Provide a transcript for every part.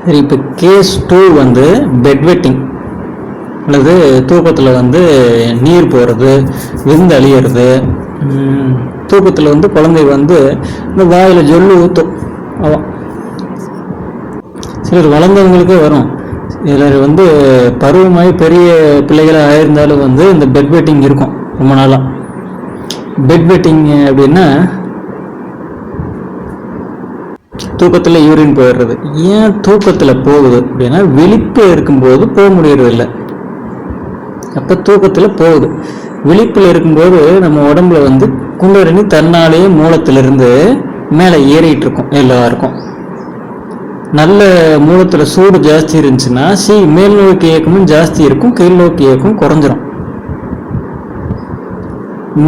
சரி, இப்போ கேஸ் 2 வந்து பெட் வெட்டிங் அல்லது தூக்கத்தில் வந்து நீர் போகிறது, விந்து அழியிறது. தூக்கத்தில் வந்து குழந்தை வந்து இந்த வாயில் ஜொல்லு ஊற்றும். அவன் சிலர் வளர்ந்தவங்களுக்கே வரும். சிலர் வந்து பருவமாகி பெரிய பிள்ளைகளாக ஆயிருந்தாலும் வந்து இந்த பெட் வெட்டிங் இருக்கும் ரொம்ப நாளாக. பெட் வெட்டிங் அப்படின்னா தூக்கத்தில் யூரின் போயிடுறது. ஏன் தூக்கத்தில் போகுது அப்படின்னா விழிப்பு இருக்கும்போது போக முடியறது இல்லை. அப்போ தூக்கத்தில் போகுது. விழிப்பில் இருக்கும்போது நம்ம உடம்புல வந்து குண்டலினி தன்னாலேயே மூலத்திலிருந்து மேலே ஏறிட்டு இருக்கும். எல்லாருக்கும் நல்ல மூலத்தில் சூடு ஜாஸ்தி இருந்துச்சுன்னா மேல் நோக்கி இயக்கமும் ஜாஸ்தி இருக்கும், கீழ் நோக்கி இயக்கம் குறைஞ்சிரும்.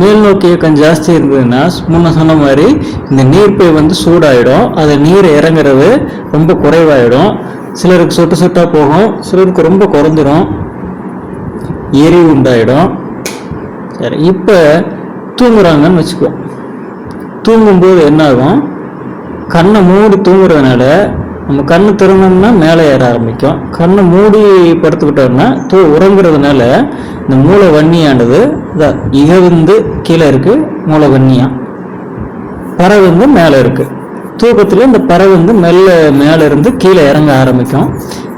மேல் நோக்கி இயக்கம் ஜாஸ்தி இருந்ததுன்னா முன்ன சொன்ன மாதிரி இந்த நீர்ப்பை வந்து சூடாயிடும். அது நீர் இறங்குறது ரொம்ப குறைவாயிடும். சிலருக்கு சொட்டு சொட்டா போகும், சிலருக்கு ரொம்ப குறைஞ்சிரும், எரிவு உண்டாயிடும். சரி, இப்போ தூங்குறாங்கன்னு வச்சுக்குவோம். தூங்கும்போது என்ன ஆகும்? கண்ணை மூடி தூங்குறதுனால நம்ம கண்ணு திறந்தோம்னா மேலே ஏற ஆரம்பிக்கும். கண்ணை மூடி படுத்துக்கிட்டோம்னா உறங்குறதுனால இந்த மூளை வன்னியானது இக வந்து கீழே இருக்கு, மூளை வன்னியா. பறவை வந்து மேலே இருக்கு. தூக்கத்துல இந்த பறவை வந்து மெல்ல மேல இருந்து கீழே இறங்க ஆரம்பிக்கும்.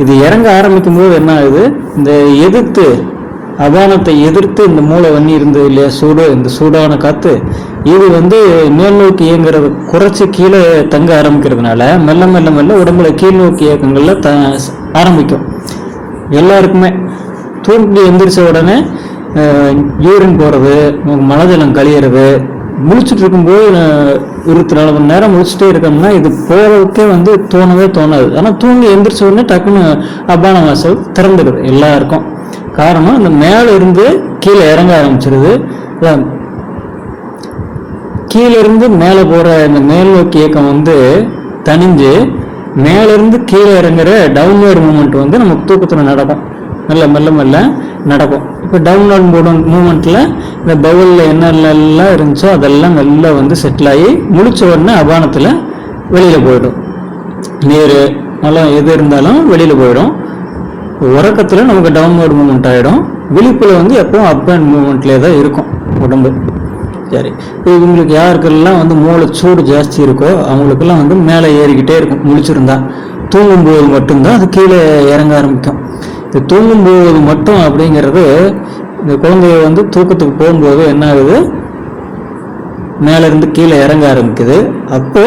இது இறங்க ஆரம்பிக்கும் போது என்ன ஆகுது? இந்த எதிர்த்து அபானத்தை எதிர்த்து இந்த மூளை வன்னி இருந்தது இல்லையா, சூடு, இந்த சூடான காத்து இது வந்து மேல் நோக்கி இயங்குறது குறைச்சி கீழே தங்க ஆரம்பிக்கிறதுனால மெல்ல மெல்ல மெல்ல உடம்புல கீழ் நோக்கி இயக்கங்கள்ல ஆரம்பிக்கும். எல்லாருக்குமே தூங்கி எந்திரிச்ச உடனே யூரின் போறது, மலஜலம் கழியறது, முழிச்சுட்டு இருக்கும்போது 24 மணி நேரம் முழிச்சுட்டே இருக்கோம்னா இது போறதுக்கே வந்து தோணவே தோணாது. ஆனால் தூங்கி எந்திரிச்ச உடனே டக்குன்னு அபான வாசல் திறந்துடுது எல்லாருக்கும். காரணம் இந்த மேல இருந்து கீழே இறங்க ஆரம்பிச்சிருது. கீழே இருந்து மேலே போற இந்த மேல் நோக்கி இயக்கம் வந்து தனிஞ்சு மேல இருந்து கீழே இறங்குற டவுன்வர்ட் மூமெண்ட் வந்து நமக்கு தூக்கத்துல நடக்கும். மெல்ல மெல்ல மெல்ல நடக்கும். இப்போ டவுன்வர்ட் மூமெண்ட்ல இந்த பவுல்ல என்னெல்லாம் இருந்துச்சோ அதெல்லாம் மெல்ல வந்து செட்டில் ஆகி முழிச்ச உடனே அபானத்துல வெளியில போயிடும். நீர் நல்லா எது இருந்தாலும் வெளியில போயிடும். உறக்கத்துல நமக்கு டவுன்வர்ட் மூமெண்ட் ஆகிடும். விழிப்புல வந்து எப்பவும் அப் அண்ட் மூமெண்ட்லேயே தான் இருக்கும் உடம்பு. சரி, இப்போ இவங்களுக்கு யாருக்கெல்லாம் வந்து மூளை சூடு ஜாஸ்தி இருக்கோ அவங்களுக்கெல்லாம் வந்து மேலே ஏறிக்கிட்டே இருக்கும். முழிச்சிருந்தா தூங்கும்போது மட்டும்தான் அது கீழே இறங்க ஆரம்பிக்கும். இது தூங்கும்போது மட்டும் அப்படிங்கிறது இந்த குழந்தைய வந்து தூக்கத்துக்கு போகும்போது என்ன ஆகுது? மேல இருந்து கீழே இறங்க ஆரம்பிக்குது. அப்போ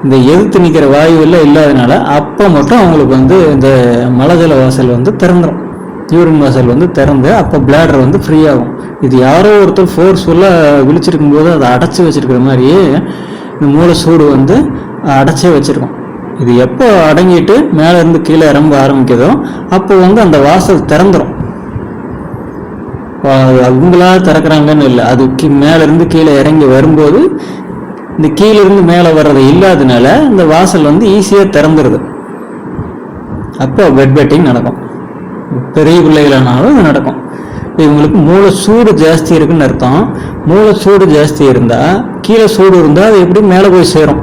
இந்த எதிர்த்து நிற்கிற வாயு எல்லாம் இல்லாதனால அப்போ மட்டும் அவங்களுக்கு வந்து இந்த மலஜல வாசல் வந்து திறந்துடும். யூரின் வாசல் வந்து திறந்து அப்போ பிளாடர் வந்து ஃப்ரீ ஆகும். இது யாரோ ஒருத்தர் ஃபோர்ஸ்ஃபுல்லாக விழிச்சிருக்கும் போது அதை அடைச்சி வச்சிருக்கிற மாதிரியே இந்த மூளை சூடு வந்து அடைச்சே வச்சிருக்கோம். இது எப்போ அடங்கிட்டு மேல இருந்து கீழே இறங்க ஆரம்பிக்குதோ அப்போ வந்து அந்த வாசல் திறந்துடும். அவங்களா திறக்கிறாங்கன்னு இல்லை, அது மேல இருந்து கீழே இறங்கி வரும்போது இந்த கீழே இருந்து மேலே வர்றது இல்லாதனால இந்த வாசல் வந்து ஈஸியாக திறந்துருது. அப்போ பெட் வெட்டிங் நடக்கும். பெரிய பிள்ளைகளானாலும் இது நடக்கும். இவங்களுக்கு மூளை சூடு ஜாஸ்தி இருக்குன்னு அர்த்தம். மூளை சூடு ஜாஸ்தி இருந்தா கீழே சூடு இருந்தா அது எப்படி மேலே போய் சேரும்?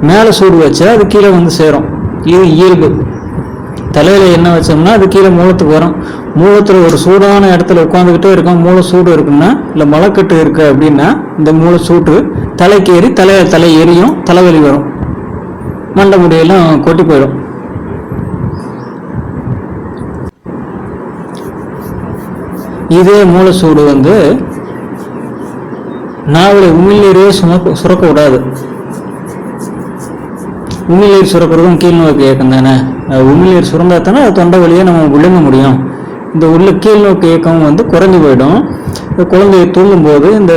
மேலே சூடு வச்சா அது கீழே வந்து சேரும். இது இயல்பு. தலையில என்ன வச்சோம்னா அது கீழே மூலத்துக்கு வரும். மூலத்துல ஒரு சூடான இடத்துல உட்காந்துக்கிட்டே இருக்கும். மூளை சூடு இருக்குன்னா இல்லை மலைக்கட்டு இருக்கு அப்படின்னா இந்த மூளை சூட்டு தலைக்கு ஏறி தலை எரியும், தலைவலி வரும், மண்டை முடியெல்லாம் கொட்டி போயிடும். இதே மூளை சூடு வந்து நாவலை உமிழ்நீரே சுரக்க விடாது. உமிழ்நீர் சுரக்கிறதும் கீழ் நோக்கி இயக்கம் தானே. உமிழ்நீர் சுரந்தா தானே அது தொண்டை வழியே நம்ம விழுங்க முடியும். இந்த உள்ள கீழ் நோக்கி இயக்கம் வந்து குறைஞ்சி போயிடும். குழந்தைய தூங்கும்போது இந்த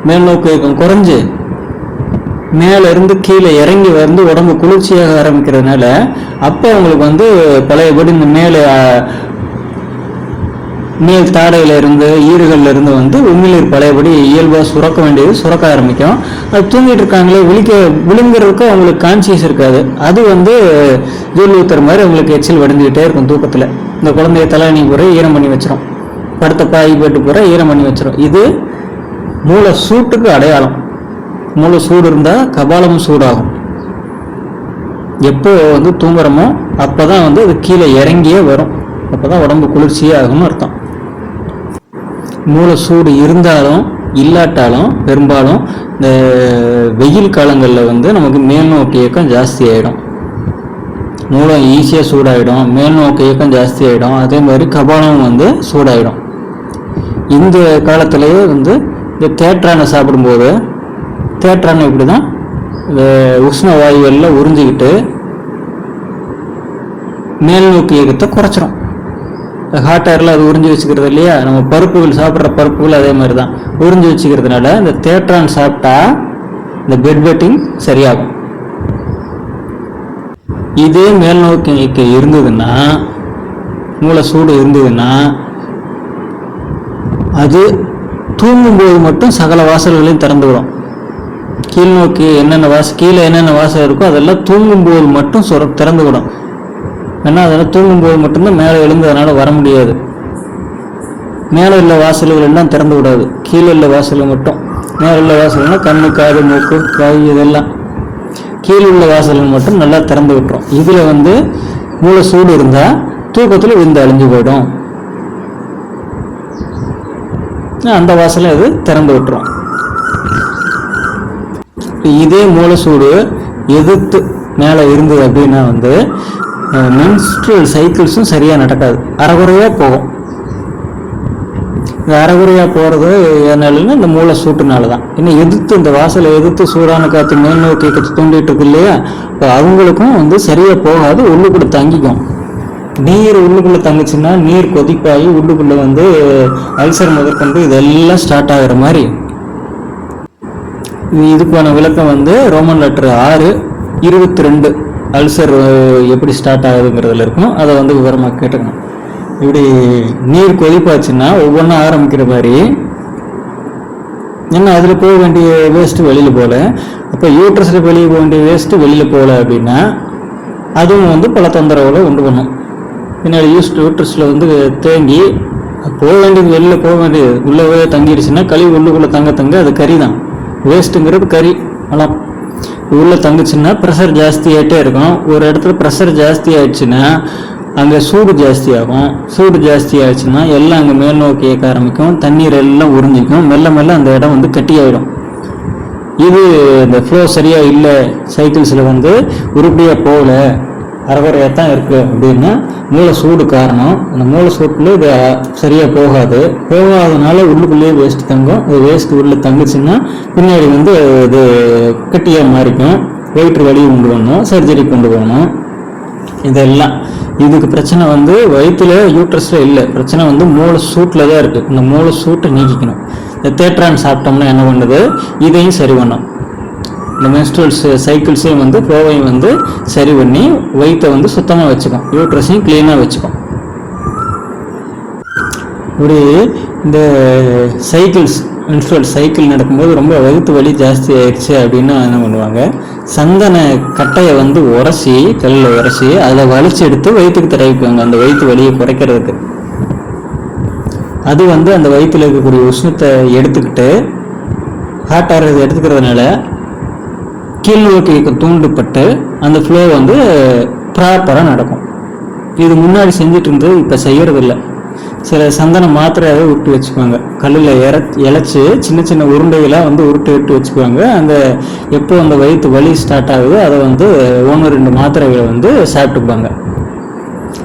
மேல் நோக்கி இயக்கம் குறைஞ்சு மேல இருந்து கீழே இறங்கி வந்து உடம்பு குளிர்ச்சியாக ஆரம்பிக்கிறதுனால அப்போ அவங்களுக்கு வந்து பழையபடி இந்த மேல் தாடையில இருந்து ஈறுகள்ல இருந்து வந்து உமிழ்நீர் பழையபடி இயல்பா சுரக்க வேண்டியது சுரக்க ஆரம்பிக்கும். அது தூங்கிட்டு இருக்காங்களே விழுங்குறதுக்கு அவங்களுக்கு கான்சியஸ் இருக்காது. அது வந்து ஜூல் ஊத்துற மாதிரி அவங்களுக்கு எச்சில் வடிஞ்சுக்கிட்டே இருக்கும் தூக்கத்துல. இந்த குழந்தைய தலையணி பூரா ஈரம் பண்ணி வச்சிரும், படுத்த பாய் போட்டு பூரா ஈரம் பண்ணி வச்சிரும். இது மூளை சூட்டுக்கு அடையாளம். மூளை சூடு இருந்தா கபாலமும் சூடாகும். எப்போ வந்து தூங்குறோமோ அப்போ தான் வந்து அது கீழே இறங்கியே வரும். அப்போ தான் உடம்பு குளிர்ச்சியே ஆகும்னு அர்த்தம். மூளை சூடு இருந்தாலும் இல்லாட்டாலும் பெரும்பாலும் இந்த வெயில் காலங்களில் வந்து நமக்கு மேல் நோக்கு இயக்கம் ஜாஸ்தி ஆகிடும். மூளை ஈஸியாக சூடாகிடும், மேல் நோக்கு இயக்கம் ஜாஸ்தி ஆகிடும். அதே மாதிரி கபாலம் வந்து சூடாகிடும். இந்த காலத்திலேயே வந்து இந்த தேற்றானை சாப்பிடும்போது தேற்றானை இப்படி தான் இந்த உஷ்ண வாயுவெல்லாம் உறிஞ்சிக்கிட்டு மேல் நோக்கு இயக்கத்தை குறைச்சிரும். ஹாட் ஏரில் அது உறிஞ்சி வச்சுக்கிறது இல்லையா, நம்ம பருப்புகள் சாப்பிட்ற பருப்புகள் அதே மாதிரி தான் உறிஞ்சி வச்சுக்கிறதுனால இந்த தேற்றான் சாப்பிட்டா இந்த பெட் வெட்டிங் சரியாகும். இதே மேல் நோக்கி இயக்கம் இருந்ததுன்னா, மூளை சூடு இருந்ததுன்னா, அது தூங்கும்போது மட்டும் சகல வாசல்களையும் திறந்து விடும். கீழ் நோக்கி கீழே என்னென்ன வாசல் இருக்கோ அதெல்லாம் தூங்கும்போது மட்டும் திறந்து விடும். ஏன்னா அதெல்லாம் தூங்கும்போது மட்டும்தான் மேலே எழுந்ததுனால வர முடியாது. மேலே உள்ள வாசல்கள் எல்லாம் திறந்து விடாது, கீழே உள்ள வாசல் மட்டும். மேலே உள்ள வாசல்னா கண்ணு, காது, மூக்கு, வாய் இதெல்லாம். கீழே உள்ள வாசல்கள் மட்டும் நல்லா திறந்து விட்டுரும். இதில் வந்து மூளை சூடு இருந்தால் தூக்கத்தில் விந்து அழிஞ்சு போயிடும். அந்த வாசலை அது திறந்து விட்டுரும். இதே மூளை சூடு எதிர்த்து மேலே இருந்தது அப்படின்னா வந்து மென்ஸ்ட்ரல் சைக்கிள்ஸும் சரியாக நடக்காது, அரைகுறையாக போகும். இந்த அரைகுறையாக போகிறது என்னாலுன்னா இந்த மூளை சூட்டுனால தான். இன்னும் எதிர்த்து இந்த வாசலை எதிர்த்து சூடான காற்று மேல் நோக்கி தூண்டிட்டு இருக்கு இல்லையா, இப்போ அவங்களுக்கும் வந்து சரியாக போகாது, உள்ளுக்குள்ளே தங்கிக்கும். நீர் உள்ளுக்குள்ளே தங்குச்சுன்னா நீர் கொதிப்பாகி உள்ளுக்குள்ளே வந்து அல்சர் முதற்கொண்டு இதெல்லாம் ஸ்டார்ட் ஆகிற மாதிரி. இதுக்கான விளக்கம் வந்து ரோமன் லெட்டர் 6:22 அல்சர் எப்படி ஸ்டார்ட் ஆகுதுங்கிறதுல இருக்கும். அதை வந்து விவரமாக கேட்டுக்கணும். இப்படி நீர் கொதிப்பாச்சுன்னா ஒவ்வொன்றா ஆரம்பிக்கிற மாதிரி, ஏன்னா அதில் போக வேண்டிய வேஸ்ட்டு வெளியில் போகல. அப்போ யூட்ரஸில் வெளியே போக வேண்டிய வேஸ்ட்டு வெளியில் போகல அப்படின்னா அதுவும் வந்து பல தொந்தரவுகளை உண்டு பண்ணும். பின்னாடி யூட்ரஸில் வந்து தேங்கி போக வேண்டியது வெளியில் போக வேண்டியது உள்ளவே தங்கிடுச்சுன்னா கழிவு உள்ளுக்குள்ளே தங்க அது கறி தான். வேஸ்ட்டுங்கிறது கறி மலம் உள்ளே தங்குச்சுன்னா ப்ரெஷர் ஜாஸ்தி ஆகிட்டே இருக்கும். ஒரு இடத்துல ப்ரெஷர் ஜாஸ்தி ஆயிடுச்சுன்னா அங்கே சூடு ஜாஸ்தி ஆகும். சூடு ஜாஸ்தி ஆயிடுச்சுன்னா எல்லாம் அங்கே மேல் நோக்கி இயக்க ஆரம்பிக்கும், தண்ணீர் எல்லாம் உறிஞ்சிக்கும், மெல்ல மெல்ல அந்த இடம் வந்து கட்டி ஆகிடும். இது இந்த ஃப்ளோ சரியாக இல்லை, சைக்கிள்ஸில் வந்து உருப்படியாக போகல, அரைகுறையாக தான் இருக்குது அப்படின்னா மூளை சூடு காரணம். அந்த மூளை சூட்டில் இது சரியாக போகாதனால உள்ளுக்குள்ளேயே வேஸ்ட் தங்கும். இது வேஸ்ட் உள்ளே தங்குச்சுன்னா பின்னாடி வந்து இது கட்டியாக மாறிக்கும், வயிற்று வலியை கொண்டு போகணும், சர்ஜரி கொண்டு போகணும். இதெல்லாம் இதுக்கு பிரச்சனை வந்து வயிற்றுல யூட்ரஸில் இல்லை, பிரச்சனை வந்து மூளை சூட்டில் தான் இருக்குது. இந்த மூளை சூட்டை நீக்கிக்கணும். இந்த தேற்றான் சாப்பிட்டோம்னா என்ன பண்ணுது, இதையும் சரி பண்ணும். இந்த மென்ஸ்ட்ரல் சைக்கிள்ஸையும் வந்து ஃப்ளோவையும் வந்து சரி பண்ணி வயிற்றை வந்து சுத்தமாக வச்சுக்கும், யூட்ரஸையும் க்ளீனாக வச்சுக்கும். இப்படி இந்த மென்ஸ்ட்ரல் சைக்கிள் நடக்கும்போது ரொம்ப வயிற்று வலி ஜாஸ்தி ஆயிடுச்சு அப்படின்னா என்ன பண்ணுவாங்க, சந்தன கட்டையை வந்து கல்லில் உரசி அதை வலிச்சு எடுத்து வயிற்றுக்கு தடவிக்குவாங்க, அந்த வயிற்று வலியை குறைக்கிறதுக்கு. அது வந்து அந்த வயிற்றில் இருக்கக்கூடிய உஷ்ணத்தை எடுத்துக்கிட்டு ஹாட் ஆகிறது எடுத்துக்கிறதுனால கீழ் நோக்கி தூண்டப்பட்டு அந்த ஃப்ளோ வந்து ப்ராப்பராக நடக்கும். இது முன்னாடி செஞ்சுட்டு இருந்தது, இப்போ செய்யறதில்ல. சில சந்தன மாத்திரையாகவே உருட்டி வச்சுக்குவாங்க, கல்லில் இழைச்சி சின்ன சின்ன உருண்டைகளாக வந்து உருட்டி வச்சுக்குவாங்க. அந்த எப்போ அந்த வயிற்று வலி ஸ்டார்ட் ஆகுதோ அதை வந்து 1-2 மாத்திரைகளை வந்து சாப்பிட்டுக்குவாங்க.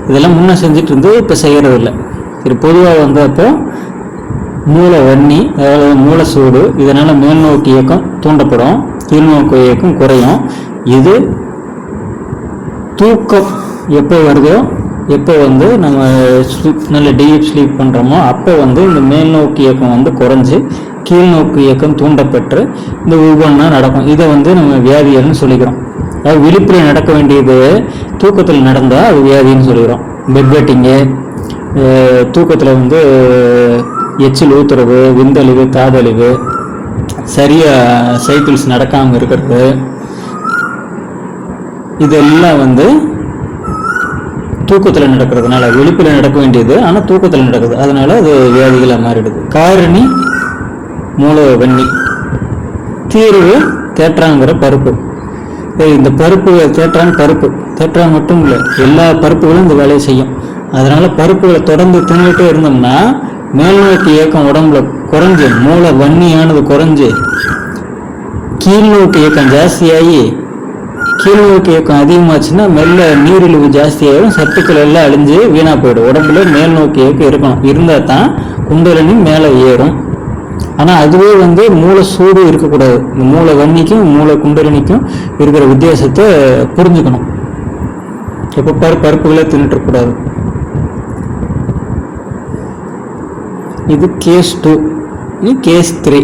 இதெல்லாம் முன்னே செஞ்சுட்டு இருந்து இப்போ செய்யறதில்ல. சரி, பொதுவாக வந்து அப்போ மூளை வன்னி, அதாவது மூளை சூடு, இதனால் மேல் நோக்கி இயக்கம் தூண்டப்படும், கீழ்நோக்கு இயக்கம் குறையும். இது தூக்கம் எப்போ வருதோ, எப்போ வந்து நம்ம நல்ல டீப் ஸ்லீப் பண்ணுறோமோ அப்போ வந்து இந்த மேல் நோக்கி இயக்கம் வந்து குறைஞ்சி கீழ்நோக்கு இயக்கம் தூண்டப்பட்டு இந்த ஒவ்வொன்றா நடக்கும். இதை வந்து நம்ம வியாதிகள்னு சொல்லிக்கிறோம். அதாவது விழிப்பில் நடக்க வேண்டியது தூக்கத்தில் நடந்தால் அது வியாதின்னு சொல்லிக்கிறோம். பெட் வெட்டிங்கு, தூக்கத்தில் வந்து எச்சில் ஊத்துறது, விந்தழிவு, காதழிவு, சரியாக சைக்கிள்ஸ் நடக்காமல் இருக்கிறது, இதெல்லாம் வந்து தூக்கத்தில் நடக்கிறதுனால, விழிப்பில் நடக்க வேண்டியது ஆனால் தூக்கத்தில் நடக்குது, அதனால அது வியாதிகளாக மாறிடுது. காரணி மூளை வன்னி, தீர்வு தேற்றாங்கிற பருப்பு. இந்த பருப்பு தேற்றான் மட்டும் இல்லை, எல்லா பருப்புகளும் இந்த வேலையை செய்யும். அதனால பருப்புகளை தொடர்ந்து தின்னுட்டே இருந்தோம்னா மேல்நோக்கி இயக்கம் உடம்புல குறைஞ்சு மூளை வன்னியானது குறைஞ்சு கீழ்நோக்கி இயக்கம் ஜாஸ்தியாகி, கீழ்நோக்கி இயக்கம் அதிகமாச்சுன்னா மெல்ல நீரிழிவு ஜாஸ்தியாகும், சத்துக்கள் எல்லாம் அழிஞ்சு வீணா போயிடும். உடம்புல மேல் நோக்கி இயக்கம் இருக்கணும், இருந்தால் தான் குண்டலினி மேலே ஏறும். ஆனால் அதுவே மூளை சூடு இருக்கக்கூடாது. இந்த மூளை வன்னிக்கும் மூளை குண்டலினிக்கும் இருக்கிற வித்தியாசத்தை புரிஞ்சுக்கணும். எப்போ பருப்புகளை தின்னுட்டக்கூடாது. இது கேஸ் 2. கேஸ் 3.